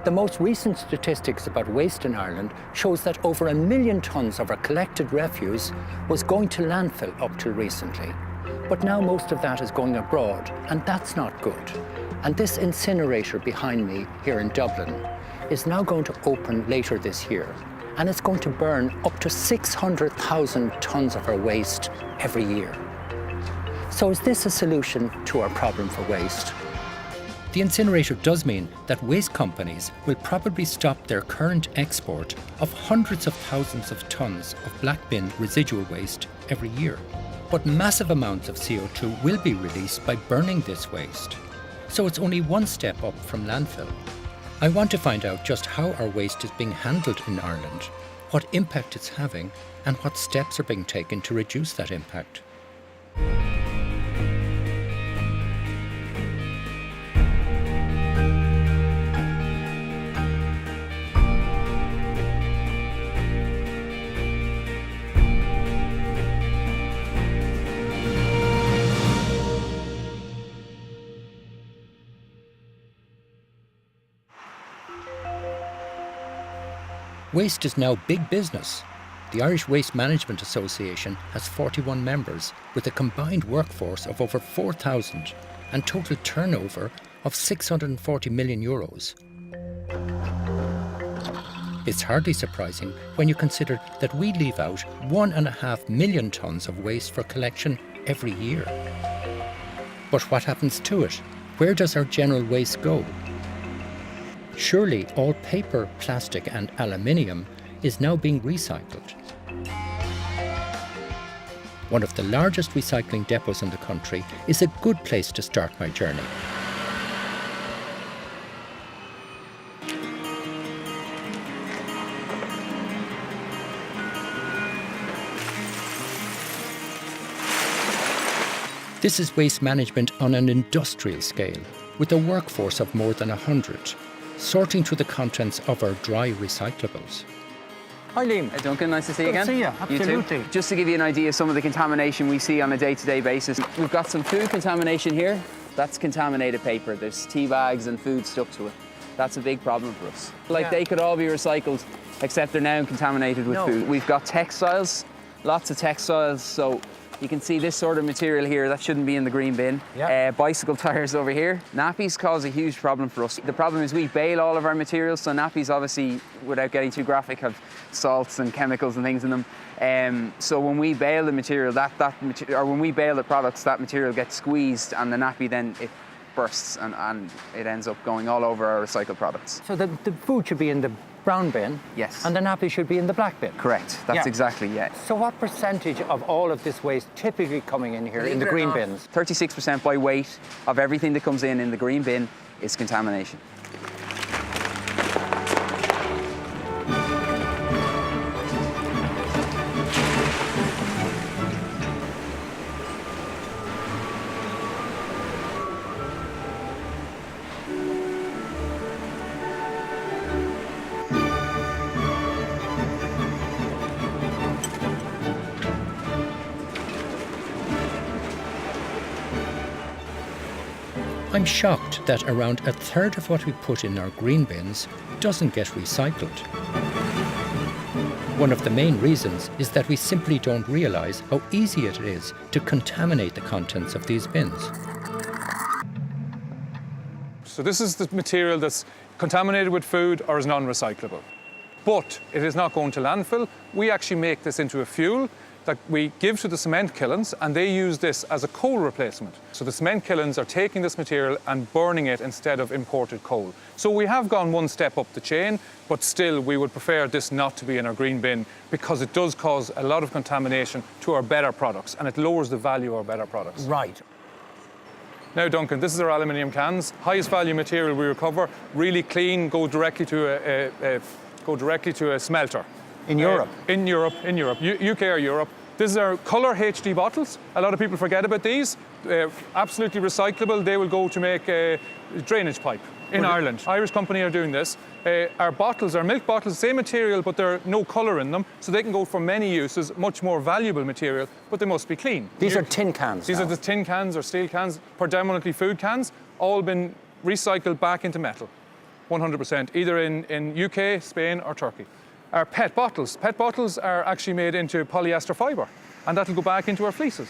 The most recent statistics about waste in Ireland shows that over 1 million tonnes of our collected refuse was going to landfill up till recently. But now most of that is going abroad, and that's not good. And this incinerator behind me here in Dublin is now going to open later this year, and it's going to burn up to 600,000 tonnes of our waste every year. So is this a solution to our problem for waste? The incinerator does mean that waste companies will probably stop their current export of hundreds of thousands of tonnes of black bin residual waste every year. But massive amounts of CO2 will be released by burning this waste. So it's only one step up from landfill. I want to find out just how our waste is being handled in Ireland, what impact it's having, and what steps are being taken to reduce that impact. Waste is now big business. The Irish Waste Management Association has 41 members with a combined workforce of over 4,000 and total turnover of 640 million euros. It's hardly surprising when you consider that we leave out 1.5 million tonnes of waste for collection every year. But what happens to it? Where does our general waste go? Surely all paper, plastic and aluminium is now being recycled. One of the largest recycling depots in the country is a good place to start my journey. This is waste management on an industrial scale, with a workforce of more than 100. Sorting through the contents of our dry recyclables. Hi Liam. Hey Duncan, nice to see you again. Good to see you, absolutely. You too. Just to give you an idea of some of the contamination we see on a day-to-day basis. We've got some food contamination here. That's contaminated paper. There's tea bags and food stuck to it. That's a big problem for us. They could all be recycled, except they're now contaminated with food. We've got textiles, lots of textiles. So you can see this sort of material here, that shouldn't be in the green bin. Bicycle tyres over here. Nappies cause a huge problem for us. The problem is we bale all of our materials, so nappies obviously, without getting too graphic, have salts and chemicals and things in them. So when we bale the material, when we bale the products, that material gets squeezed and the nappy then it bursts and it ends up going all over our recycled products. So the food should be in the brown bin? Yes. And the nappy should be in the black bin? Correct, that's exactly, So what percentage of all of this waste typically coming in here in the green bins? 36% by weight of everything that comes in the green bin is contamination. I'm shocked that around a third of what we put in our green bins doesn't get recycled. One of the main reasons is that we simply don't realise how easy it is to contaminate the contents of these bins. So this is the material that's contaminated with food or is non-recyclable. But it is not going to landfill. We actually make this into a fuel that we give to the cement kilns, and they use this as a coal replacement. So the cement kilns are taking this material and burning it instead of imported coal. So we have gone one step up the chain, but still we would prefer this not to be in our green bin because it does cause a lot of contamination to our better products and it lowers the value of our better products. Right. Now, Duncan, this is our aluminium cans. Highest value material we recover, really clean, go directly to a smelter. In Europe? In Europe. UK or Europe. This is our colour HD bottles. A lot of people forget about these. Absolutely recyclable. They will go to make a drainage pipe in Ireland. Irish company are doing this. Our bottles, our milk bottles, same material, but there are no colour in them, so they can go for many uses, much more valuable material, but they must be clean. These are tin cans These now. are the tin cans or steel cans, predominantly food cans, all been recycled back into metal. 100%, either in UK, Spain or Turkey. Our PET bottles. PET bottles are actually made into polyester fibre, and that'll go back into our fleeces.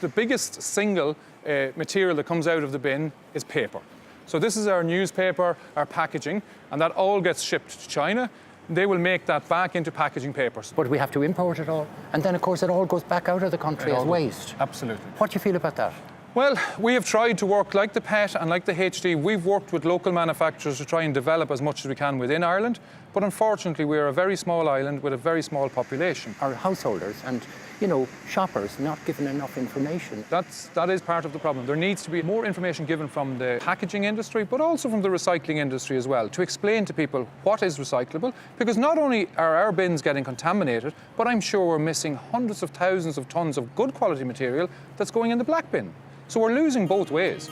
The biggest single material that comes out of the bin is paper. So this is our newspaper, our packaging, and that all gets shipped to China. They will make that back into packaging papers. But we have to import it all, and then of course it all goes back out of the country as waste. Absolutely. What do you feel about that? Well, we have tried to work like the PET and like the HD. We've worked with local manufacturers to try and develop as much as we can within Ireland. But unfortunately, we're a very small island with a very small population. Our householders and, you know, shoppers not given enough information. That is part of the problem. There needs to be more information given from the packaging industry, but also from the recycling industry as well, to explain to people what is recyclable. Because not only are our bins getting contaminated, but I'm sure we're missing hundreds of thousands of tons of good quality material that's going in the black bin. So we're losing both ways.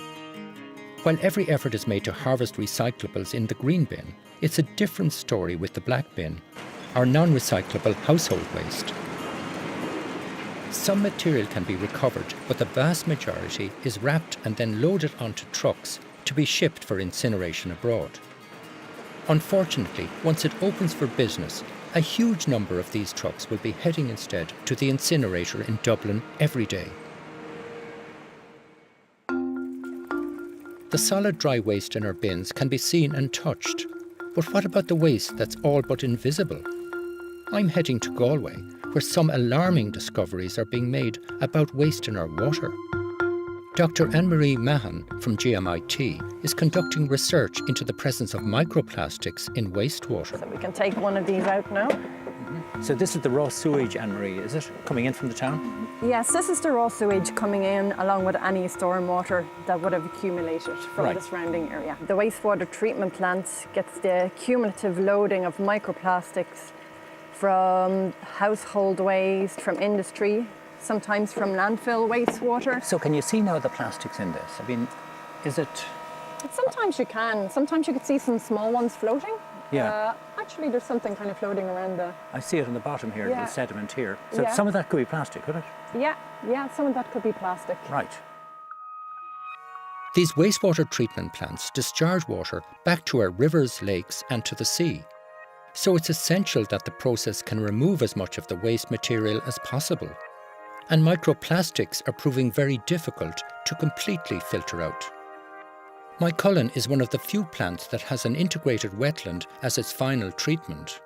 While every effort is made to harvest recyclables in the green bin, it's a different story with the black bin, our non-recyclable household waste. Some material can be recovered, but the vast majority is wrapped and then loaded onto trucks to be shipped for incineration abroad. Unfortunately, once it opens for business, a huge number of these trucks will be heading instead to the incinerator in Dublin every day. The solid dry waste in our bins can be seen and touched, but what about the waste that's all but invisible? I'm heading to Galway, where some alarming discoveries are being made about waste in our water. Dr. Anne-Marie Mahan from GMIT is conducting research into the presence of microplastics in wastewater. So we can take one of these out now. So this is the raw sewage, Anne-Marie, is it, coming in from the town? Yes, this is the raw sewage coming in along with any stormwater that would have accumulated from the surrounding area. The wastewater treatment plant gets the cumulative loading of microplastics from household waste, from industry, sometimes from landfill wastewater. So can you see now the plastics in this? I mean, is it... Sometimes you can. Sometimes you could see some small ones floating. Yeah. Actually, there's something kind of floating around the... I see it on the bottom here, Yeah. the sediment here. So Yeah. some of that could be plastic, could it? Yeah, some of that could be plastic. Right. These wastewater treatment plants discharge water back to our rivers, lakes and to the sea. So it's essential that the process can remove as much of the waste material as possible. And microplastics are proving very difficult to completely filter out. Mycullen is one of the few plants that has an integrated wetland as its final treatment.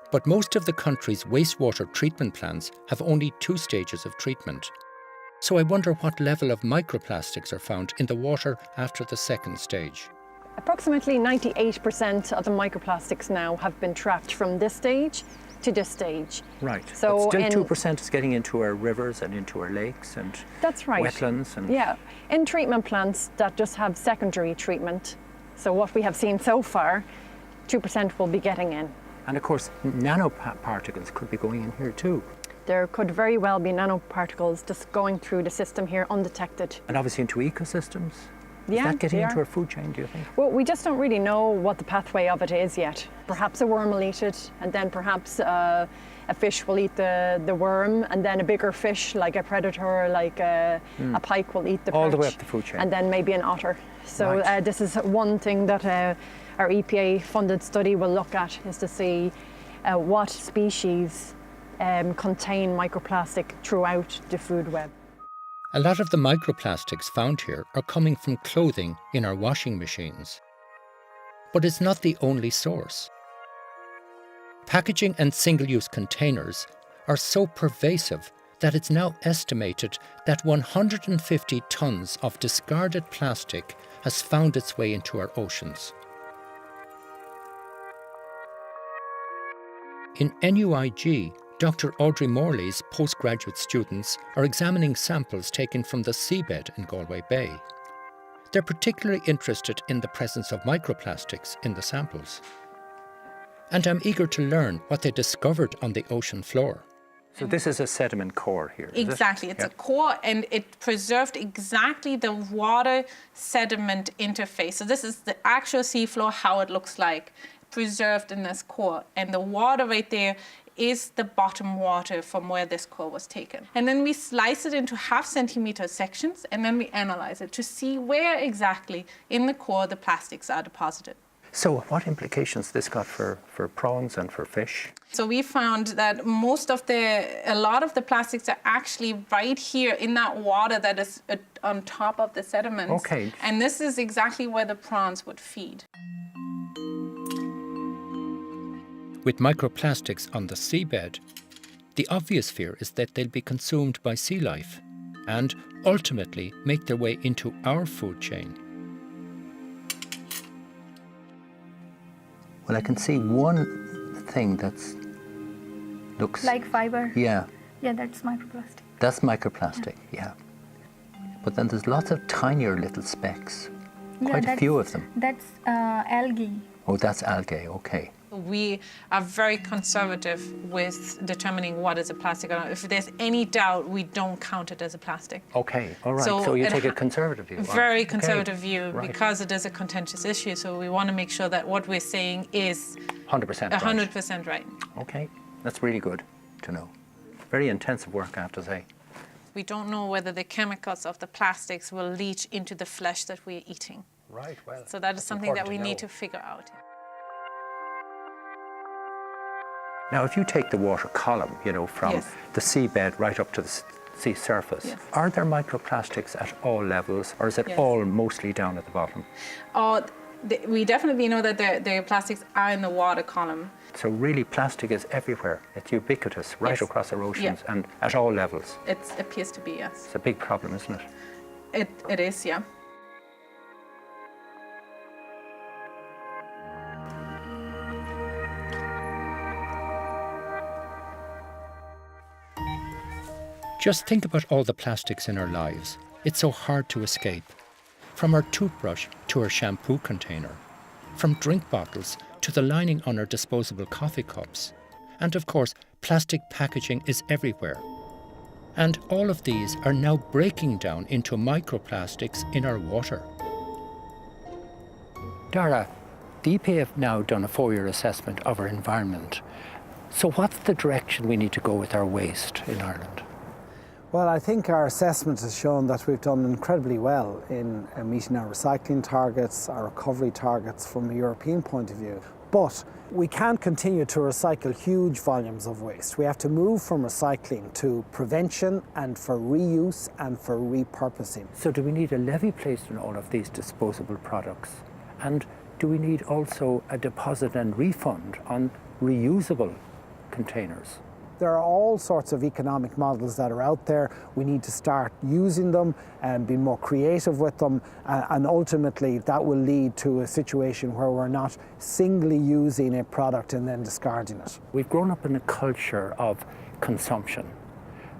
But most of the country's wastewater treatment plants have only 2 stages of treatment. So I wonder what level of microplastics are found in the water after the 2nd stage. Approximately 98% of the microplastics now have been trapped from this stage to this stage. Right. So but still 2% is getting into our rivers and into our lakes and that's right. wetlands. And Yeah, in treatment plants that just have secondary treatment, so what we have seen so far, 2% will be getting in. And of course, nanoparticles could be going in here too. There could very well be nanoparticles just going through the system here undetected. And obviously into ecosystems. Is Yeah, that getting they into are. our food chain, do you think? Well, we just don't really know what the pathway of it is yet. Perhaps a worm will eat it, and then perhaps a fish will eat the worm, and then a bigger fish, like a predator, like a pike, will eat the perch. All the way up the food chain. And then maybe an otter. So Right. this is one thing that our EPA-funded study will look at, is to see what species contain microplastic throughout the food web. A lot of the microplastics found here are coming from clothing in our washing machines. But it's not the only source. Packaging and single-use containers are so pervasive that it's now estimated that 150 tons of discarded plastic has found its way into our oceans. In NUIG, Dr. Audrey Morley's postgraduate students are examining samples taken from the seabed in Galway Bay. They're particularly interested in the presence of microplastics in the samples. And I'm eager to learn what they discovered on the ocean floor. So this is a sediment core here, is it? Exactly, it's a core, and it preserved exactly the water sediment interface. So this is the actual seafloor, how it looks like, preserved in this core. And the water right there is the bottom water from where this core was taken. And then we slice it into 0.5 centimeter sections, and then we analyze it to see where exactly in the core the plastics are deposited. So what implications this got for prawns and for fish? So we found that a lot of the plastics are actually right here in that water that is on top of the sediments. Okay. And this is exactly where the prawns would feed. With microplastics on the seabed, the obvious fear is that they'll be consumed by sea life and ultimately make their way into our food chain. Well, I can see one thing that's looks like fiber. Yeah, Yeah, that's microplastic. that's microplastic. Yeah. But then there's lots of tinier little specks. Quite a few of them. That's algae. Oh, that's algae. Okay. We are very conservative with determining what is a plastic or not. If there's any doubt, we don't count it as a plastic. Okay. All right. So you it take a conservative view. Very Okay. conservative view Right. because it is a contentious issue. So we want to make sure that what we're saying is 100% right. 100% right. Okay. That's really good to know. Very intensive work, I have to say. We don't know whether the chemicals of the plastics will leach into the flesh that we're eating. Right. Well. So that is something that we need to figure out. Now, if you take the water column, from Yes. the seabed right up to the sea surface, Yes. are there microplastics at all levels, or is it Yes. all mostly down at the bottom? We definitely know that the plastics are in the water column. So really, plastic is everywhere. It's ubiquitous, right Yes. across our oceans, Yeah. and at all levels. It appears to be, yes. It's a big problem, isn't it? It is, yeah. Just think about all the plastics in our lives. It's so hard to escape. From our toothbrush to our shampoo container, from drink bottles to the lining on our disposable coffee cups. And of course, plastic packaging is everywhere. And all of these are now breaking down into microplastics in our water. Dara, the EPA have now done a 4-year assessment of our environment. So what's the direction we need to go with our waste in Ireland? Well, I think our assessment has shown that we've done incredibly well in meeting our recycling targets, our recovery targets from a European point of view. But we can't continue to recycle huge volumes of waste. We have to move from recycling to prevention and for reuse and for repurposing. So do we need a levy placed on all of these disposable products? And do we need also a deposit and refund on reusable containers? There are all sorts of economic models that are out there. We need to start using them and be more creative with them, and ultimately that will lead to a situation where we're not singly using a product and then discarding it. We've grown up in a culture of consumption,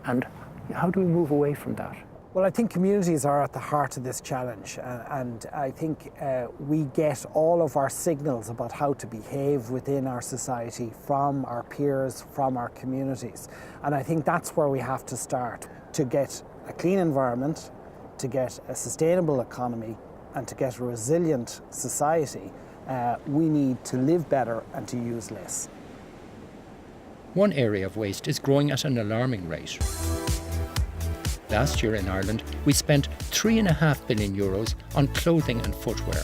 and how do we move away from that? Well, I think communities are at the heart of this challenge, and I think we get all of our signals about how to behave within our society from our peers, from our communities. And I think that's where we have to start. To get a clean environment, to get a sustainable economy, and to get a resilient society, we need to live better and to use less. One area of waste is growing at an alarming rate. Last year in Ireland, we spent €3.5 billion on clothing and footwear,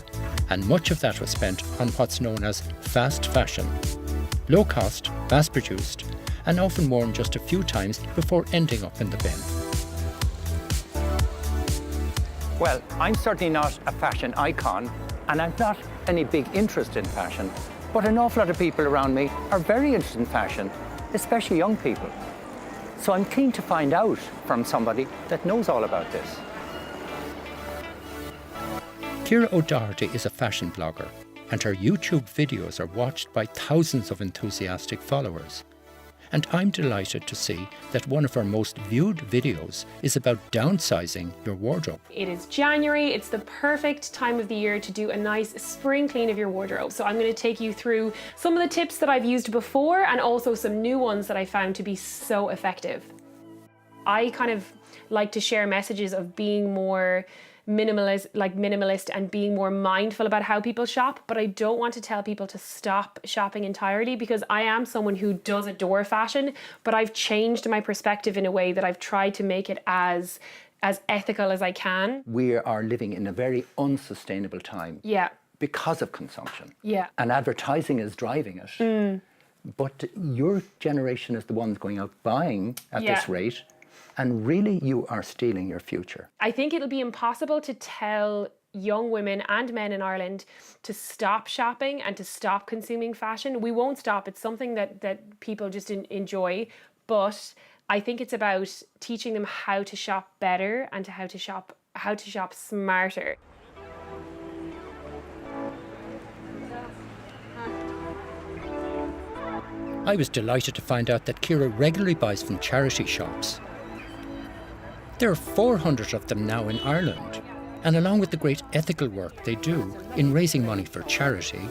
and much of that was spent on what's known as fast fashion. Low cost, mass produced, and often worn just a few times before ending up in the bin. Well, I'm certainly not a fashion icon, and I've not any big interest in fashion, but an awful lot of people around me are very interested in fashion, especially young people. So I'm keen to find out from somebody that knows all about this. Ciara O'Doherty is a fashion blogger, and her YouTube videos are watched by thousands of enthusiastic followers. And I'm delighted to see that one of her most viewed videos is about downsizing your wardrobe. It is January, it's the perfect time of the year to do a nice spring clean of your wardrobe. So I'm going to take you through some of the tips that I've used before and also some new ones that I found to be so effective. I kind of like to share messages of being more minimalist and being more mindful about how people shop, but I don't want to tell people to stop shopping entirely, because I am someone who does adore fashion, but I've changed my perspective in a way that I've tried to make it as ethical as I can. We are living in a very unsustainable time. Yeah. because of consumption. Yeah. And advertising is driving it. But your generation is the ones going out buying at this rate, and really you are stealing your future. I think it'll be impossible to tell young women and men in Ireland to stop shopping and to stop consuming fashion. We won't stop. It's something that people just enjoy. But I think it's about teaching them how to shop better and how to shop smarter. I was delighted to find out that Ciara regularly buys from charity shops. There are 400 of them now in Ireland, and along with the great ethical work they do in raising money for charity,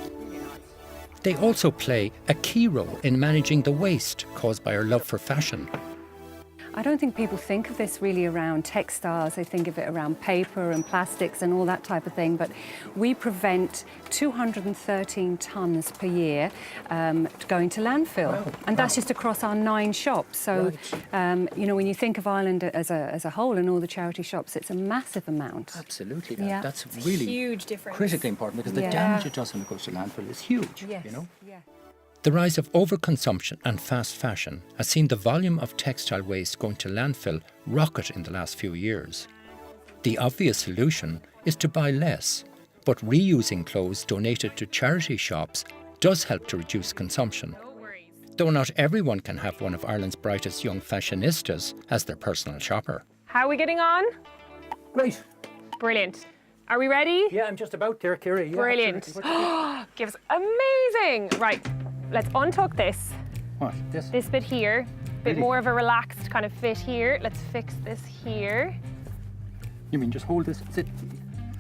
they also play a key role in managing the waste caused by our love for fashion. I don't think people think of this really around textiles. They think of it around paper and plastics and all that type of thing. But we prevent 213 tonnes per year going to landfill. Wow. And that's just across our 9 shops. So, you know, when you think of Ireland as a whole and all the charity shops, it's a massive amount. Absolutely. Yeah. That's really huge difference. Critically important, because the damage it does when it goes to landfill is huge, you know? Yeah. The rise of overconsumption and fast fashion has seen the volume of textile waste going to landfill rocket in the last few years. The obvious solution is to buy less, but reusing clothes donated to charity shops does help to reduce consumption. Though not everyone can have one of Ireland's brightest young fashionistas as their personal shopper. How are we getting on? Great. Brilliant. Are we ready? Yeah, I'm just about there, Ciara. Yeah, brilliant. Gives amazing. Right. Let's untuck this. What? This bit here. Bit more of a relaxed kind of fit here. Let's fix this here. You mean just hold this, sit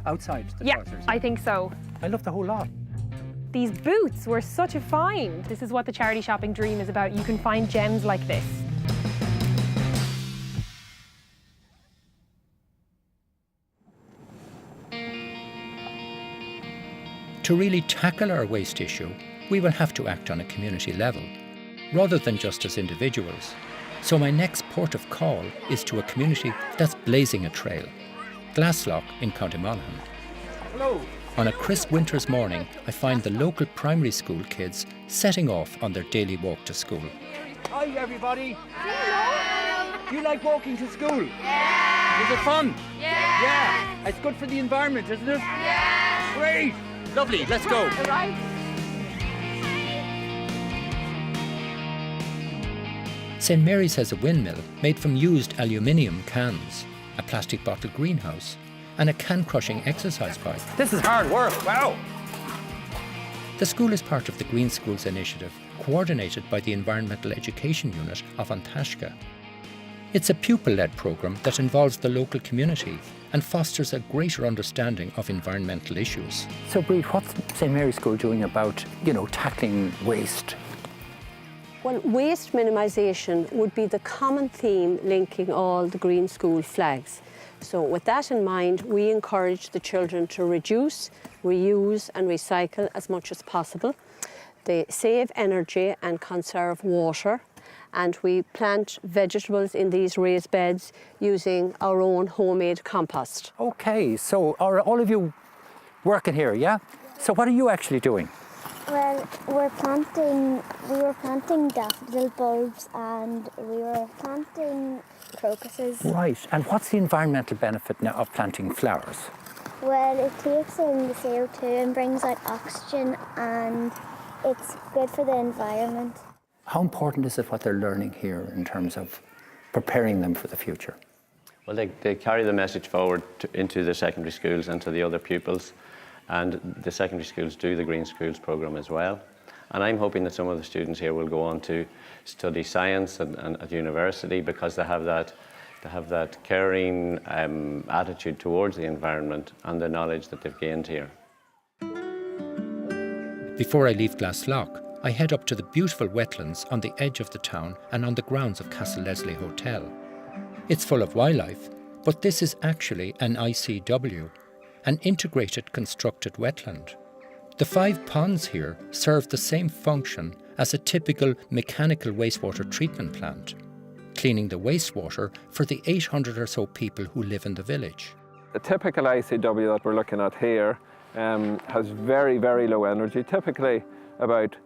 outside the trousers? I think so. I love the whole lot. These boots were such a find. This is what the charity shopping dream is about. You can find gems like this. To really tackle our waste issue, we will have to act on a community level, rather than just as individuals. So my next port of call is to a community that's blazing a trail, Glasslough in County Monaghan. Hello. On a crisp winter's morning, I find the local primary school kids setting off on their daily walk to school. Hi everybody. Hello. Do you like walking to school? Yeah. Is it fun? Yeah. Yeah. It's good for the environment, isn't it? Yeah. Great. Lovely. Let's go. All right. St Mary's has a windmill made from used aluminium cans, a plastic bottle greenhouse, and a can crushing exercise bike. This is hard work. Wow. The school is part of the Green Schools initiative, coordinated by the Environmental Education Unit of An Taisce. It's a pupil-led programme that involves the local community and fosters a greater understanding of environmental issues. So, Brie, what's St Mary's School doing about, tackling waste? Well, waste minimisation would be the common theme linking all the Green School flags. So with that in mind, we encourage the children to reduce, reuse and recycle as much as possible. They save energy and conserve water, and we plant vegetables in these raised beds using our own homemade compost. Okay, so are all of you working here, yeah? So what are you actually doing? Well, we were planting daffodil bulbs and we were planting crocuses. Right, and what's the environmental benefit now of planting flowers? Well, it takes in the CO2 and brings out oxygen, and it's good for the environment. How important is it what they're learning here in terms of preparing them for the future? Well, they carry the message forward into the secondary schools and to the other pupils. And the secondary schools do the Green Schools programme as well. And I'm hoping that some of the students here will go on to study science and at university, because they have that caring attitude towards the environment and the knowledge that they've gained here. Before I leave Glasslough, I head up to the beautiful wetlands on the edge of the town and on the grounds of Castle Leslie Hotel. It's full of wildlife, but this is actually an ICW, an integrated constructed wetland. The 5 ponds here serve the same function as a typical mechanical wastewater treatment plant, cleaning the wastewater for the 800 or so people who live in the village. The typical ICW that we're looking at here has very, very low energy, typically about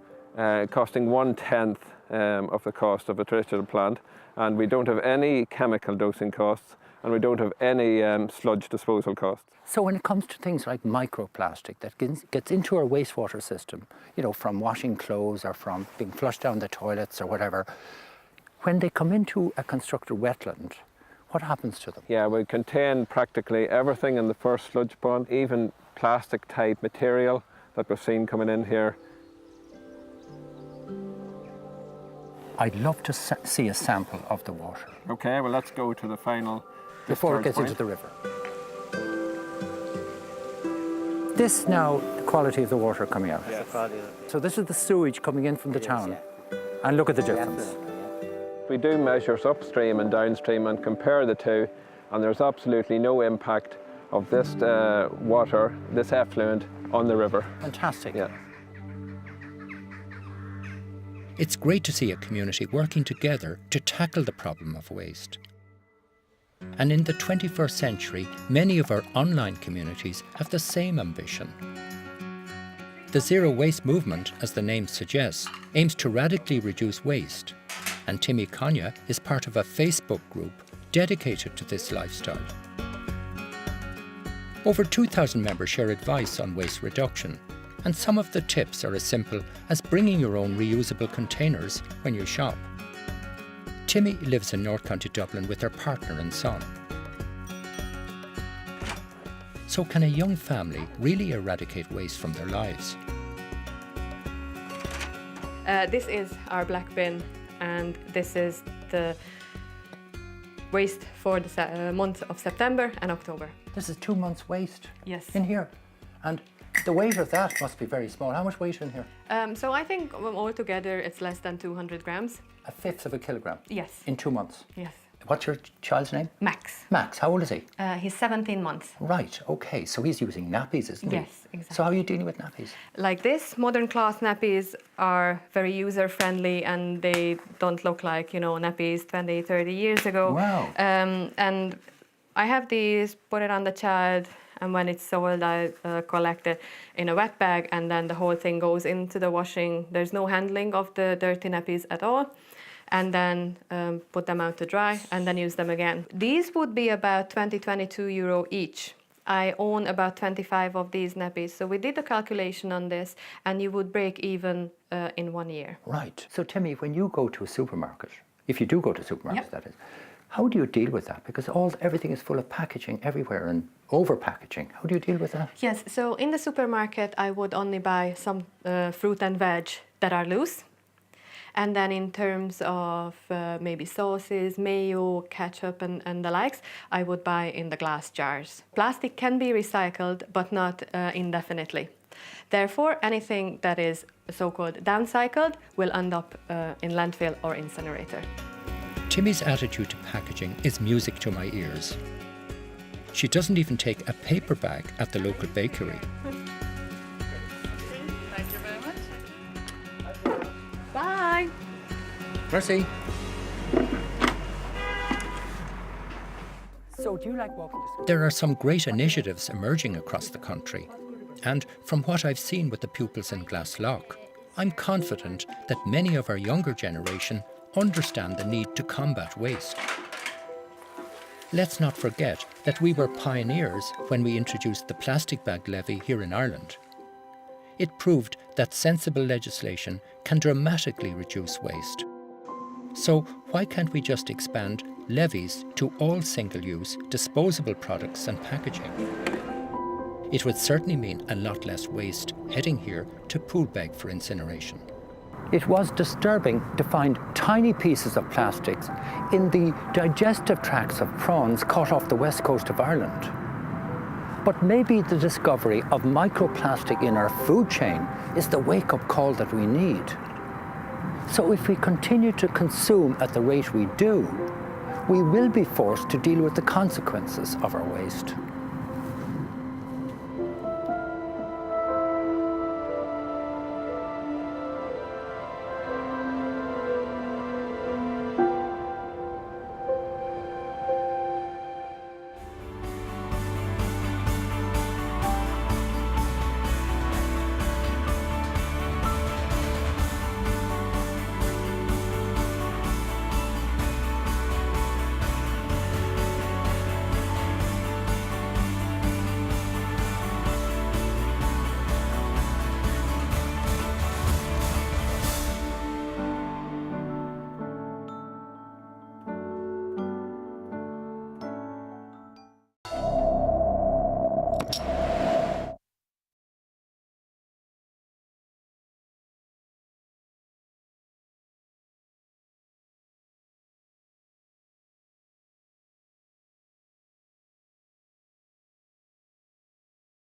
costing 1/10 of the cost of a traditional plant, and we don't have any chemical dosing costs, and we don't have any sludge disposal costs. So when it comes to things like microplastic that gets into our wastewater system, you know, from washing clothes or from being flushed down the toilets or whatever, when they come into a constructed wetland, what happens to them? Yeah, we contain practically everything in the first sludge pond, even plastic type material that we've seen coming in here. I'd love to see a sample of the water. Okay, well let's go to the final before it gets into the river. This now, the quality of the water coming out. Yes. So this is the sewage coming in from the town. And look at the difference. We do measures upstream and downstream and compare the two, and there's absolutely no impact of this water, this effluent, on the river. Fantastic. Yeah. It's great to see a community working together to tackle the problem of waste. And in the 21st century, many of our online communities have the same ambition. The Zero Waste Movement, as the name suggests, aims to radically reduce waste. And Timmy Konya is part of a Facebook group dedicated to this lifestyle. Over 2,000 members share advice on waste reduction, and some of the tips are as simple as bringing your own reusable containers when you shop. Timmy lives in North County Dublin with her partner and son. So can a young family really eradicate waste from their lives? This is our black bin, and this is the waste for the month of September and October. This is 2 months' waste? Yes. In here? And the weight of that must be very small. How much weight in here? So I think altogether it's less than 200 grams. A fifth of a kilogram? Yes. In 2 months? Yes. What's your child's name? Max. Max, how old is he? He's 17 months. Right, okay, so he's using nappies, isn't he? Yes, exactly. So how are you dealing with nappies? Like this, modern cloth nappies are very user-friendly, and they don't look like, you know, nappies 20, 30 years ago. Wow. And I have these, put it on the child, and when it's sold, I collect it in a wet bag, and then the whole thing goes into the washing. There's no handling of the dirty nappies at all. And then put them out to dry, and then use them again. These would be about 22 euro each. I own about 25 of these nappies, so we did a calculation on this, and you would break even in 1 year. Right. So Timmy, when you go to a supermarket, if you do go to supermarkets, Yep. that is, how do you deal with that? Because everything is full of packaging everywhere and over-packaging. How do you deal with that? Yes, so in the supermarket, I would only buy some fruit and veg that are loose. And then in terms of maybe sauces, mayo, ketchup and the likes, I would buy in the glass jars. Plastic can be recycled, but not indefinitely. Therefore, anything that is so-called downcycled will end up in landfill or incinerator. Timmy's attitude to packaging is music to my ears. She doesn't even take a paper bag at the local bakery. Thank you very much. Bye. Mercy. So do you like walking to school? There are some great initiatives emerging across the country. And from what I've seen with the pupils in Glasslough, I'm confident that many of our younger generation understand the need to combat waste. Let's not forget that we were pioneers when we introduced the plastic bag levy here in Ireland. It proved that sensible legislation can dramatically reduce waste. So why can't we just expand levies to all single-use, disposable products and packaging? It would certainly mean a lot less waste heading here to Poolbeg for incineration. It was disturbing to find tiny pieces of plastics in the digestive tracts of prawns caught off the west coast of Ireland. But maybe the discovery of microplastic in our food chain is the wake-up call that we need. So if we continue to consume at the rate we do, we will be forced to deal with the consequences of our waste.